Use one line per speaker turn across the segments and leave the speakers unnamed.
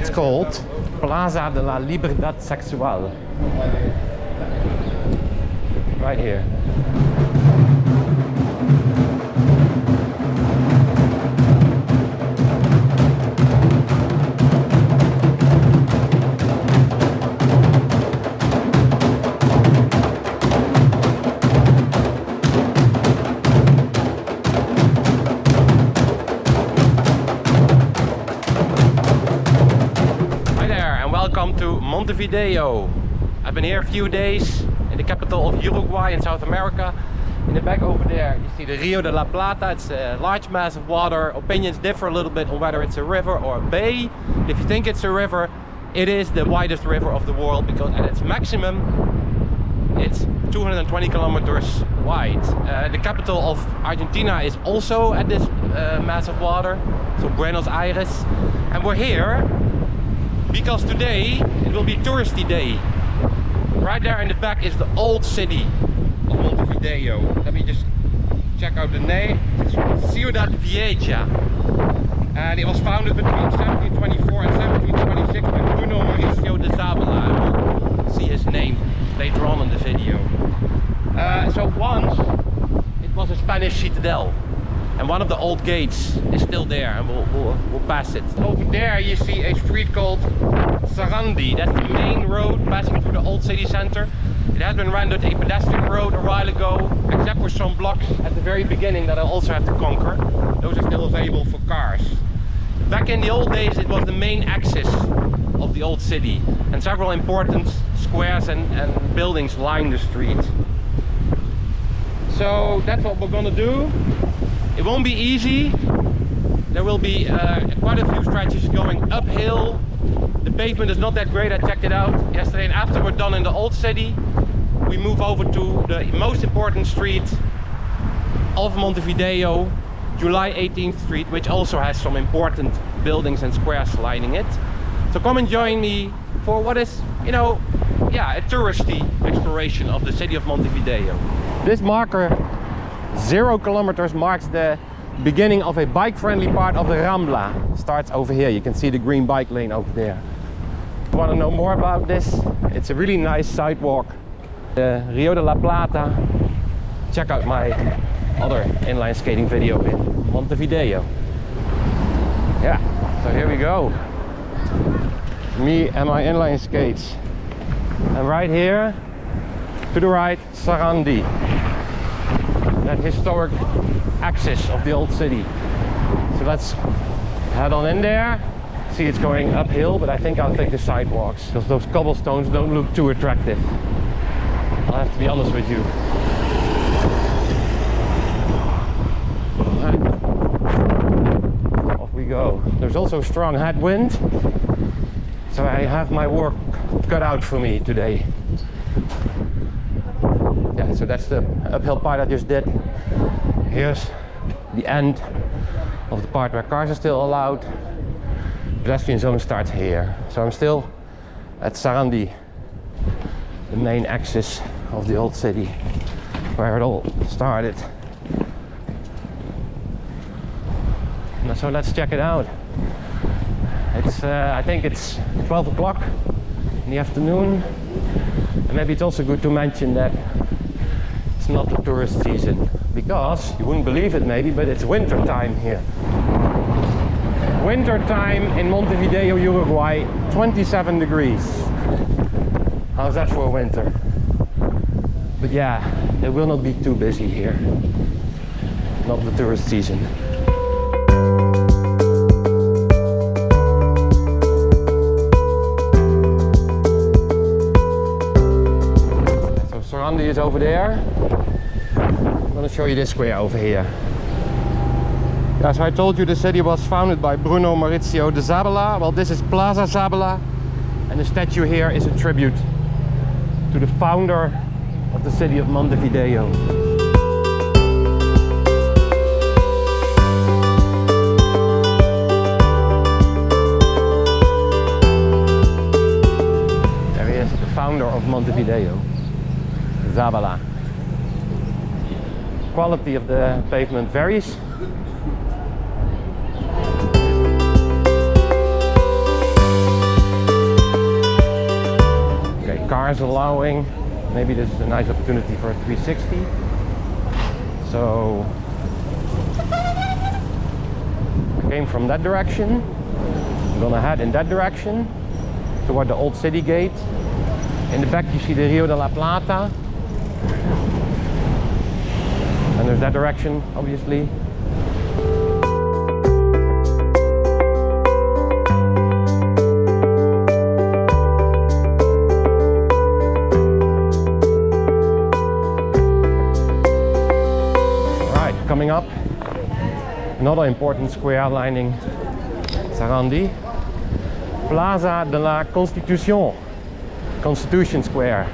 It's called Plaza de la Libertad Sexual. Right here. Welcome to Montevideo. I've been here a few days in the capital of Uruguay in South America. In the back over there you see the Rio de la Plata. It's a large mass of water. Opinions differ a little bit on whether it's a river or a bay. If you think it's a river, it is the widest river of the world because at its maximum it's 220 kilometers wide. The capital of Argentina is also at this mass of water, so Buenos Aires. And we're here because today it will be touristy day. Right there in the back is the old city of Montevideo. Let me just check out the name. It's Ciudad Vieja. And it was founded between 1724 and 1726 by Bruno Mauricio de Zabala. We'll see his name later on in the video. So once it was a Spanish citadel. And one of the old gates is still there, and we'll pass it. Over there you see a street called Sarandi. That's the main road passing through the old city center. It has been rendered a pedestrian road a while ago, except for some blocks at the very beginning that I also have to conquer. Those are still available for cars. Back in the old days it was the main axis of the old city, and several important squares and buildings line the street. So that's what we're gonna do. It won't be easy. There will be quite a few stretches going uphill. The pavement is not that great. I checked it out yesterday, and after we're done in the old city we move over to the most important street of Montevideo, July 18th Street, which also has some important buildings and squares lining it. So come and join me for what is, you know, a touristy exploration of the city of Montevideo. This marker 0 kilometers marks the beginning of a bike-friendly part of the Rambla. It starts over here. You can see the green bike lane over there. If you want to know more about this, it's a really nice sidewalk. The Rio de la Plata. Check out my other inline skating video in Montevideo. Yeah, so here we go. Me and my inline skates. And right here, to the right, Sarandi. That historic axis of the old city. So let's head on in there. See, it's going uphill, but I think I'll take the sidewalks because those cobblestones don't look too attractive. I'll have to be honest with you. Right. Off we go. There's also strong headwind, so I have my work cut out for me today. Yeah, so that's the uphill part I just did. Here's the end of the part where cars are still allowed. Pedestrian zone starts here. So I'm still at Sarandi, the main axis of the old city, where it all started. So let's check it out. It's I think it's 12 o'clock in the afternoon. And maybe it's also good to mention that it's not the tourist season, because you wouldn't believe it maybe, but it's winter time here. Winter time in Montevideo, Uruguay, 27 degrees. How's that for winter? But yeah, it will not be too busy here. Not the tourist season. So Sarandi is over there. I'm going to show you this square over here. Yeah, so I told you the city was founded by Bruno Mauricio de Zabala. Well, this is Plaza Zabala, and the statue here is a tribute to the founder of the city of Montevideo. There he is, the founder of Montevideo, Zabala. Quality of the pavement varies. cars allowing. Maybe this is a nice opportunity for a 360. So I came from that direction. I'm gonna head in that direction toward the old city gate. In the back you see the Rio de la Plata. And there's that direction, obviously. Coming up, another important square lining Sarandi, Plaza de la Constitution, Constitution Square.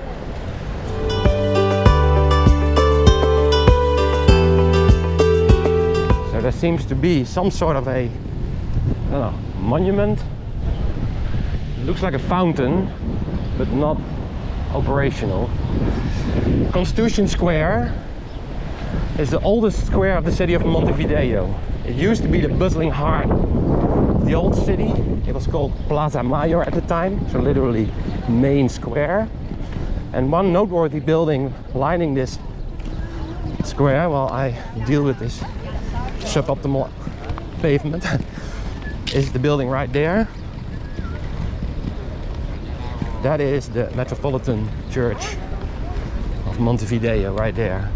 So there seems to be some sort of a, I don't know, monument. It looks like a fountain, but not operational. Constitution Square is the oldest square of the city of Montevideo. It used to be the bustling heart of the old city. It was called Plaza Mayor at the time, so literally main square. And one noteworthy building lining this square while I deal with this suboptimal pavement is the building right there. That is the Metropolitan Church of Montevideo right there.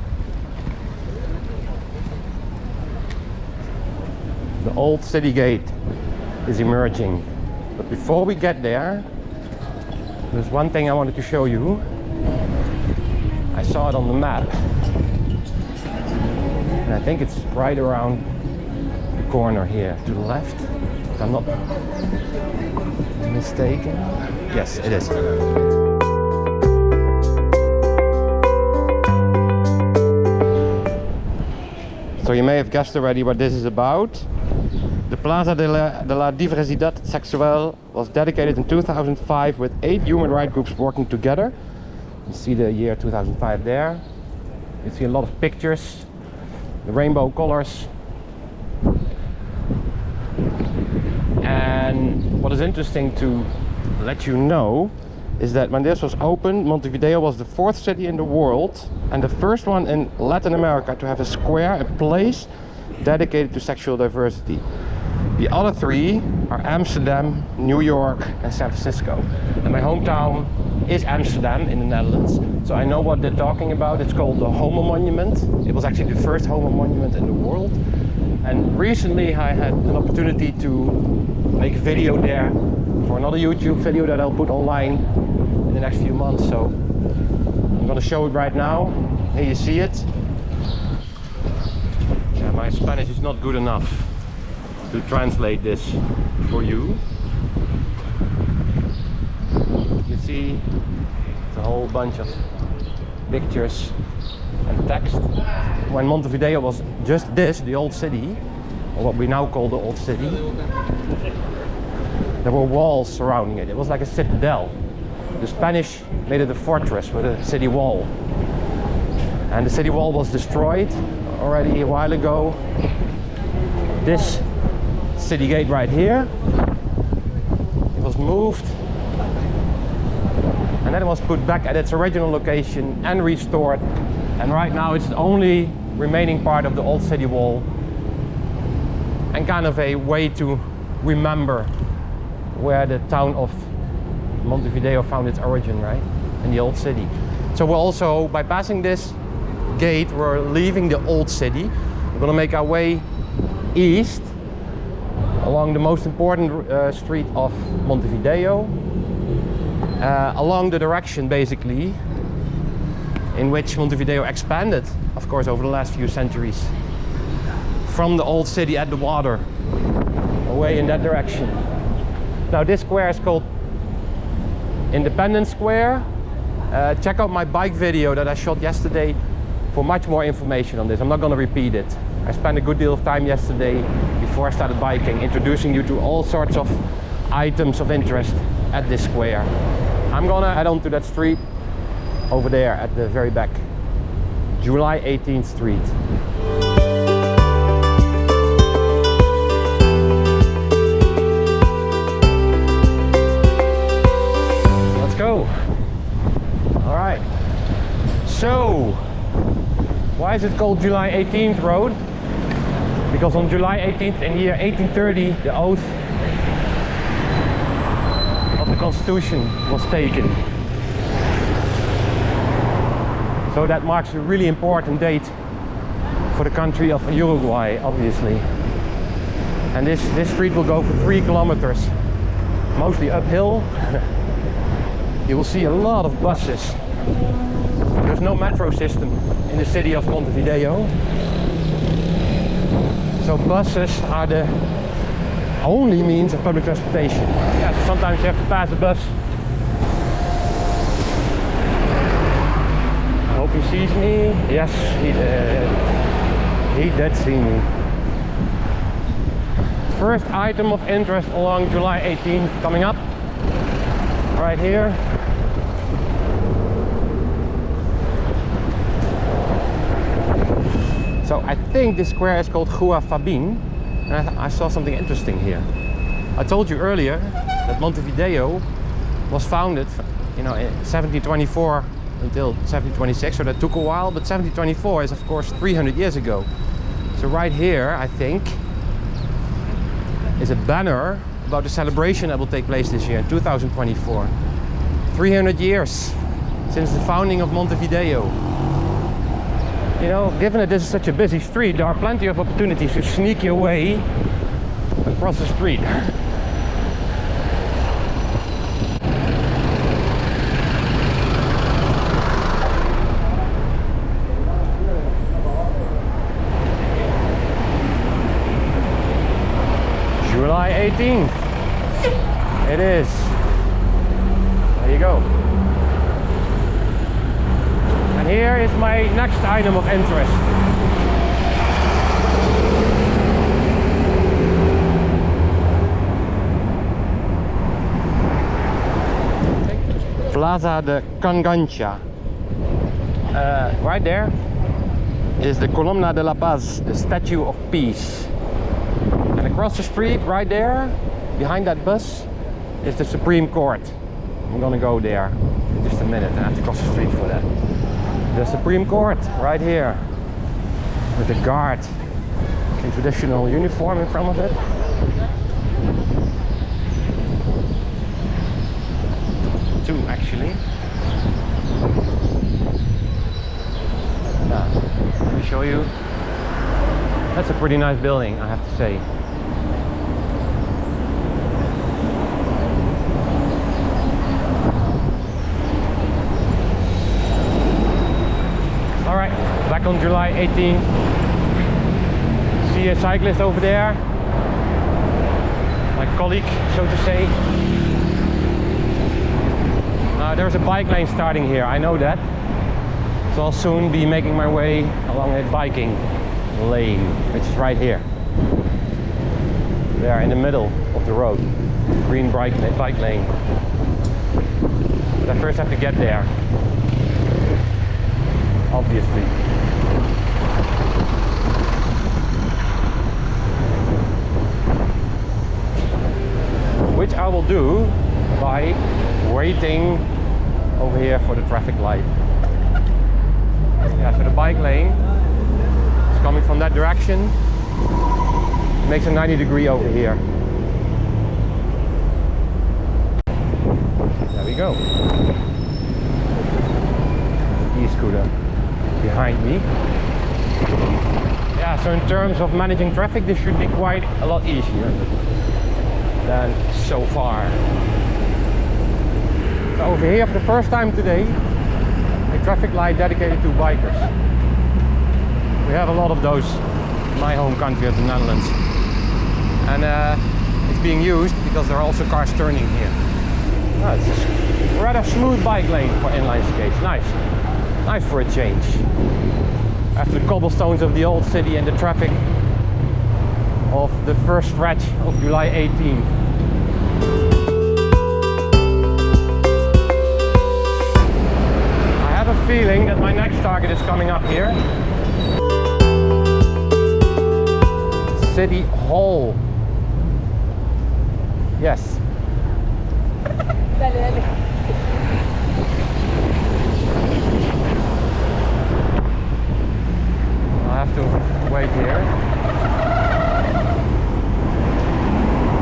The old city gate is emerging. But before we get there, there's one thing I wanted to show you. I saw it on the map. And I think it's right around the corner here to the left, if I'm not mistaken. Yes, it is. So you may have guessed already what this is about. The Plaza de la Diversidad Sexual was dedicated in 2005 with 8 human rights groups working together. You see the year 2005 there. You see a lot of pictures, the rainbow colors. And what is interesting to let you know is that when this was opened, Montevideo was the 4th city in the world and the first one in Latin America to have a square, a place dedicated to sexual diversity. The other 3 are Amsterdam, New York and San Francisco. And my hometown is Amsterdam in the Netherlands. So I know what they're talking about. It's called the Homo Monument. It was actually the first Homo Monument in the world. And recently I had an opportunity to make a video there for another YouTube video that I'll put online in the next few months. So I'm gonna show it right now. Here you see it. Yeah, my Spanish is not good enough to translate this for you. You see it's a whole bunch of pictures and text. When Montevideo was just this, the old city, or what we now call the old city, there were walls surrounding it. It was like a citadel. The Spanish made it a fortress with a city wall. And the city wall was destroyed already a while ago. This city gate right here, it was moved and then it was put back at its original location and restored, and right now it's the only remaining part of the old city wall and kind of a way to remember where the town of Montevideo found its origin, right, in the old city. So we're also, by passing this gate, we're leaving the old city. We're gonna make our way east along the most important street of Montevideo, along the direction basically in which Montevideo expanded, of course, over the last few centuries, from the old city at the water away in that direction. Now this square is called Independence Square. Check out my bike video that I shot yesterday for much more information on this. I'm not going to repeat it. I spent a good deal of time yesterday before I started biking introducing you to all sorts of items of interest at this square. I'm gonna head on to that street over there at the very back, July 18th Street. Let's go. Why is it called July 18th Road? Because on July 18th in the year 1830 the oath of the Constitution was taken. So that marks a really important date for the country of Uruguay, obviously. And this street will go for 3 kilometers, mostly uphill. You will see a lot of buses. There's no metro system in the city of Montevideo. So buses are the only means of public transportation. Yeah, so sometimes you have to pass a bus. I hope he sees me. Yes, he did see me. First item of interest along July 18th coming up. Right here. So I think this square is called Rua Fabin, and I saw something interesting here. I told you earlier that Montevideo was founded, you know, in 1724 until 1726, so that took a while, but 1724 is of course 300 years ago. So right here, I think, is a banner about the celebration that will take place this year in 2024. 300 years since the founding of Montevideo. You know, given that this is such a busy street, there are plenty of opportunities to sneak your way across the street. July 18th. It is. There you go. And here is my next item of interest. Plaza de Cangancha. Right there is the Columna de la Paz, the Statue of Peace. And across the street, right there, behind that bus, is the Supreme Court. I'm gonna go there in just a minute. I have to cross the street for that. The Supreme Court, right here, with the guard in traditional uniform in front of it. Two, actually. Yeah, let me show you. That's a pretty nice building, I have to say. Alright, back on July 18th. See a cyclist over there. My colleague, so to say. There's a bike lane starting here, I know that. So I'll soon be making my way along a biking lane, which is right here. There in the middle of the road. Green bike lane. But I first have to get there. Obviously. Which I will do by waiting over here for the traffic light. Yeah, so the bike lane is coming from that direction. It makes a 90-degree over here. There we go. E-scooter behind me. Yeah, so in terms of managing traffic, this should be quite a lot easier than so far. So over here for the first time today, a traffic light dedicated to bikers. We have a lot of those in my home country of the Netherlands. And it's being used because there are also cars turning here. Oh, it's a rather smooth bike lane for inline skates. Nice. Nice for a change. After the cobblestones of the old city and the traffic of the first stretch of July 18th. I have a feeling that my next target is coming up here. City Hall. Yes. have to wait here.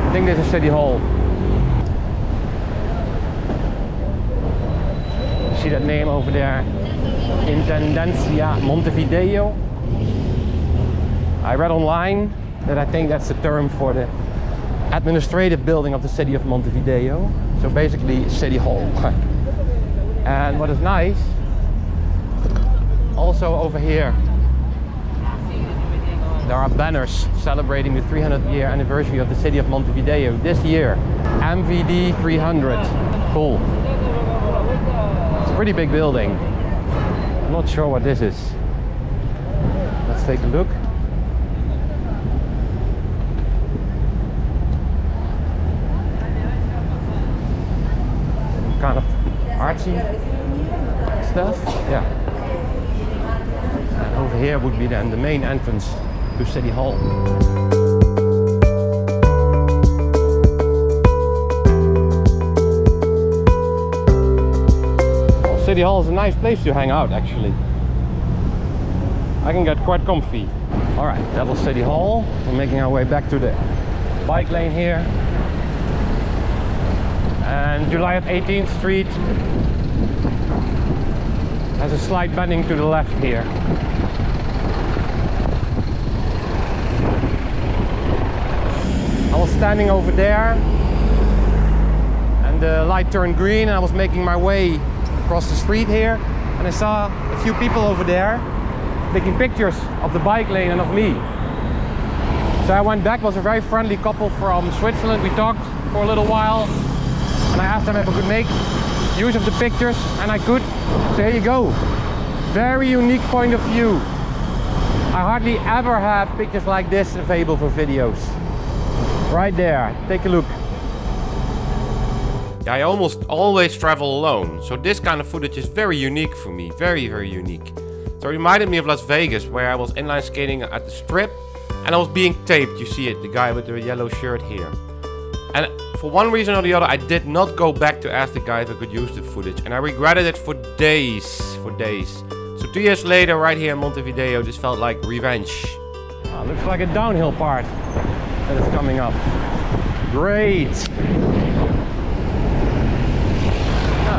I think this is City Hall. See that name over there? Intendencia Montevideo. I read online that I think that's the term for the administrative building of the city of Montevideo. So basically City Hall. And what is nice, also over here, there are banners celebrating the 300th year anniversary of the city of Montevideo this year. MVD 300. Cool. It's a pretty big building. I'm not sure what this is. Let's take a look. Some kind of artsy stuff. Yeah. And over here would be then the main entrance to City Hall. Well, City Hall is a nice place to hang out actually. I can get quite comfy. Alright, that was City Hall. We're making our way back to the bike lane here. And July 18th Street has a slight bending to the left here. I was standing over there and the light turned green and I was making my way across the street here and I saw a few people over there taking pictures of the bike lane and of me. So I went back. It was a very friendly couple from Switzerland. We talked for a little while and I asked them if I could make use of the pictures, and I could. So here you go. Very unique point of view. I hardly ever have pictures like this available for videos. Right there, take a look.
Yeah, I almost always travel alone, so this kind of footage is very unique for me, very unique. So it reminded me of Las Vegas, where I was inline skating at the strip and I was being taped. You see it, the guy with the yellow shirt here. And for one reason or the other, I did not go back to ask the guy if I could use the footage, and I regretted it for days, So 2 years later, right here in Montevideo, this felt like revenge.
Oh, looks like a downhill part that is coming up. Great!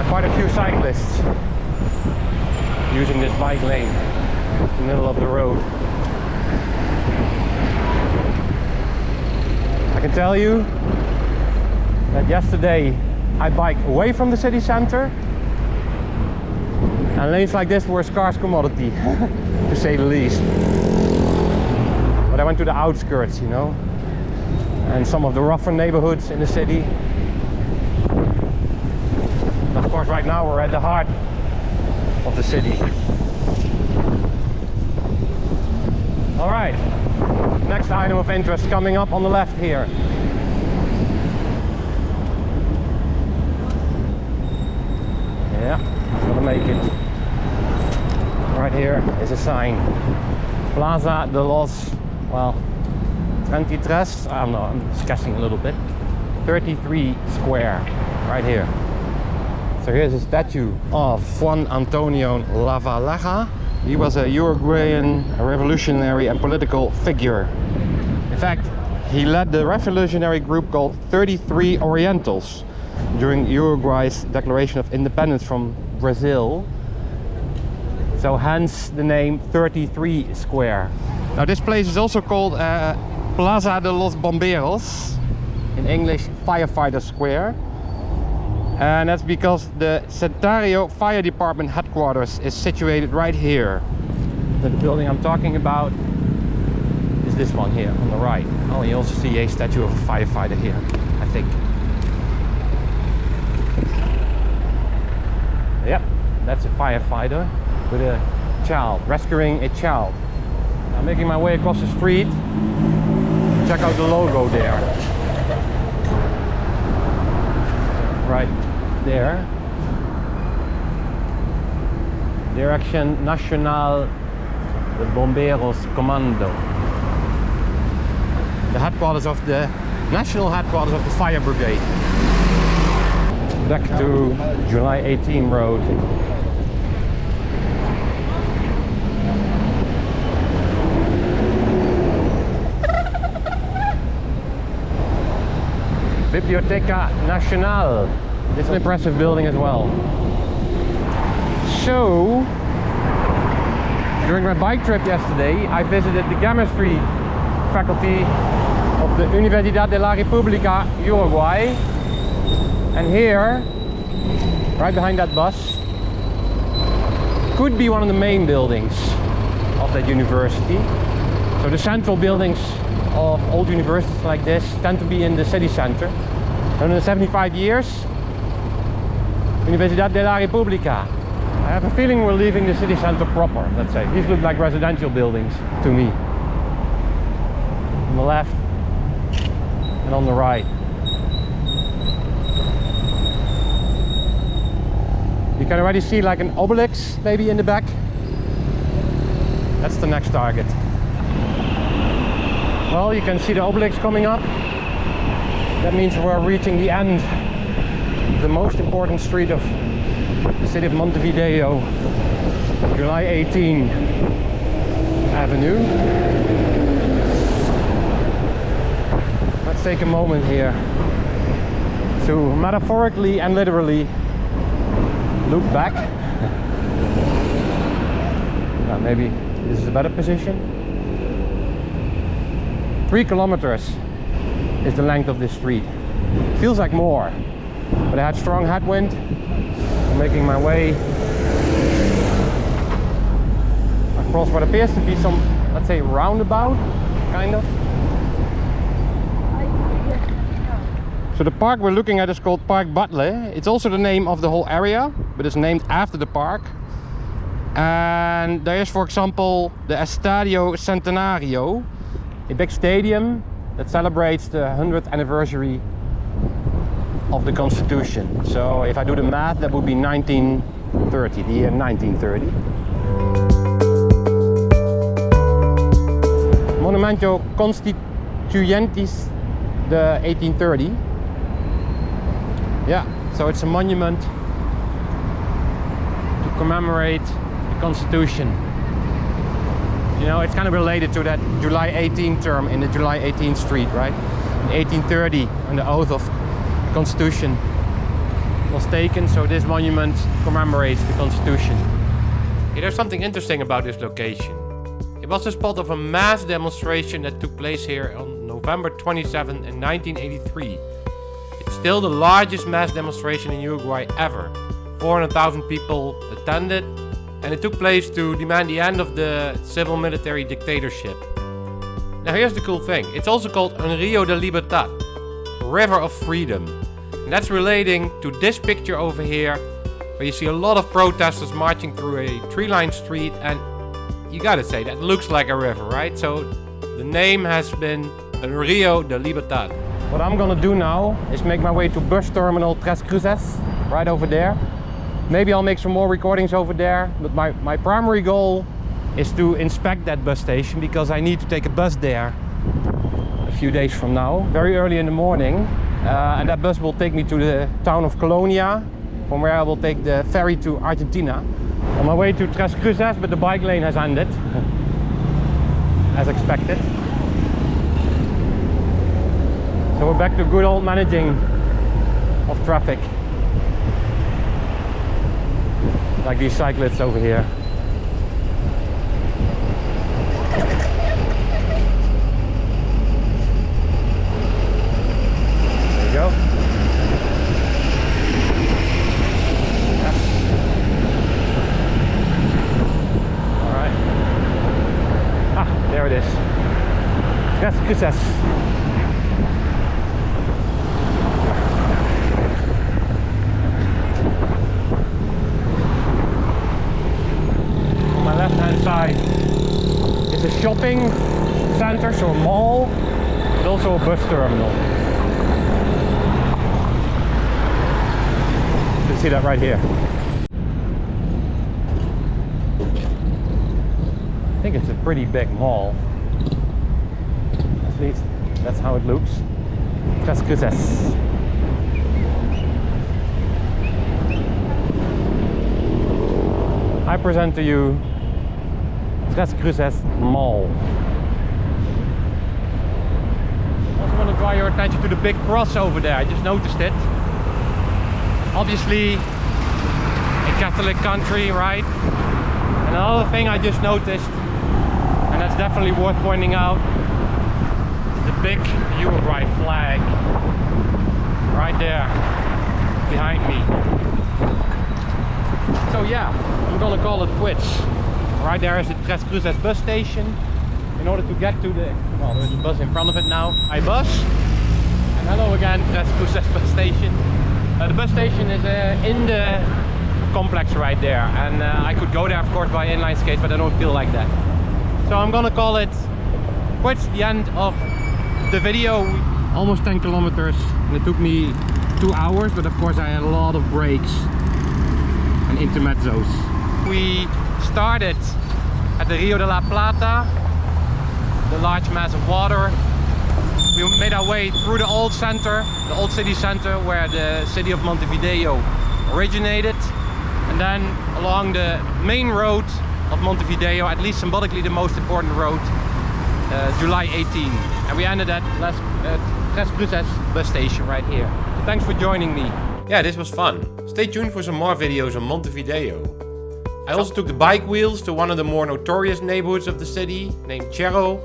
Quite a few cyclists using this bike lane in the middle of the road. I can tell you that yesterday I biked away from the city center, and lanes like this were a scarce commodity, to say the least. But I went to the outskirts, you know, and some of the rougher neighborhoods in the city. And of course, right now we're at the heart of the city. All right, next item of interest coming up on the left here. Yeah, gonna make it. Right here is a sign. Plaza de los, well, 23, I don't know, I'm just guessing a little bit. 33 square, right here. So here's a statue of Juan Antonio Lavalleja. He was a Uruguayan revolutionary and political figure. In fact, he led the revolutionary group called 33 Orientals during Uruguay's declaration of independence from Brazil. So hence the name 33 Square. Now this place is also called Plaza de los Bomberos, in English Firefighter Square. And that's because the Centario Fire Department headquarters is situated right here. So the building I'm talking about is this one here on the right. Oh, you also see a statue of a firefighter here, I think. Yep, that's a firefighter with a child, rescuing a child. I'm making my way across the street. Check out the logo there. Right there. Dirección Nacional de Bomberos Comando. The headquarters of the national headquarters of the fire brigade. Back to July 18 Road. Biblioteca Nacional. It's an impressive building as well. So, during my bike trip yesterday, I visited the chemistry faculty of the Universidad de la República Uruguay. And here, right behind that bus, could be one of the main buildings of that university. So the central buildings of old universities like this tend to be in the city center. And in the 75 years, Universidad de la República. I have a feeling we're leaving the city center proper, let's say. These look like residential buildings to me. On the left and on the right. You can already see like an Obelisk maybe in the back. That's the next target. Well, you can see the Obelisk coming up. That means we're reaching the end of the most important street of the city of Montevideo, July 18 Avenue. Let's take a moment here to metaphorically and literally look back. Now maybe this is a better position. 3 kilometers is the length of this street. Feels like more, but I had strong headwind. I'm making my way across what appears to be some, let's say, roundabout, kind of. So the park we're looking at is called Parque Batlle. It's also the name of the whole area, but it's named after the park. And there is, for example, the Estadio Centenario, a big stadium that celebrates the 100th anniversary of the Constitution. So if I do the math, that would be 1930, the year 1930. Monumento Constituyentis, the 1830. Yeah, so it's a monument to commemorate the Constitution. You know, it's kind of related to that July 18 term in the July 18 street, right? In 1830, when the oath of the Constitution was taken, so this monument commemorates the Constitution.
Yeah, there's something interesting about this location. It was the spot of a mass demonstration that took place here on November 27 in 1983. It's still the largest mass demonstration in Uruguay ever. 400,000 people attended, and it took place to demand the end of the civil-military dictatorship. Now here's the cool thing. It's also called Un Rio de Libertad, River of Freedom. And that's relating to this picture over here, where you see a lot of protesters marching through a tree-lined street, and you gotta say, that looks like a river, right? So the name has been Un Rio de Libertad.
What I'm gonna do now is make my way to bus terminal Tres Cruces, right over there. Maybe I'll make some more recordings over there, but my primary goal is to inspect that bus station, because I need to take a bus there a few days from now, very early in the morning. And that bus will take me to the town of Colonia, from where I will take the ferry to Argentina. On my way to Tres Cruces, but the bike lane has ended, as expected. So we're back to good old managing of traffic. Like these cyclists over here. There you go. Yes. Alright. Ah, there it is. Tres Cruces. Left-hand side is a shopping center, so a mall, but also a bus terminal. You can see that right here. I think it's a pretty big mall. At least that's how it looks. Tres Cruces. I present to you Tres Cruces Mall. Also want to draw your attention to the big cross over there. I just noticed it. Obviously, a Catholic country, right? And another thing I just noticed, and that's definitely worth pointing out, the big Uruguay flag right there behind me. So yeah, I'm gonna call it quits. Right there is the Cruces bus station. In order to get to the, well, there's a bus in front of it now. I bus. And hello again, Cruces bus station. The bus station is in the complex right there, and I could go there of course by inline skates, but I don't feel like that. So I'm gonna call it quits, the end of the video. Almost 10 kilometers, and it took me 2 hours, but of course I had a lot of breaks and intermezzos. We started at the Rio de la Plata, the large mass of water. We made our way through the old center, the old city center where the city of Montevideo originated, and then along the main road of Montevideo, at least symbolically the most important road, July 18. And we ended at Cruces bus station right here. So thanks for joining me.
Yeah, this was fun. Stay tuned for some more videos on Montevideo. I also took the bike wheels to one of the more notorious neighborhoods of the city, named Cerro.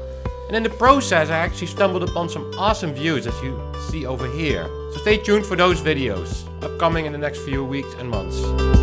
And in the process I actually stumbled upon some awesome views as you see over here. So stay tuned for those videos, upcoming in the next few weeks and months.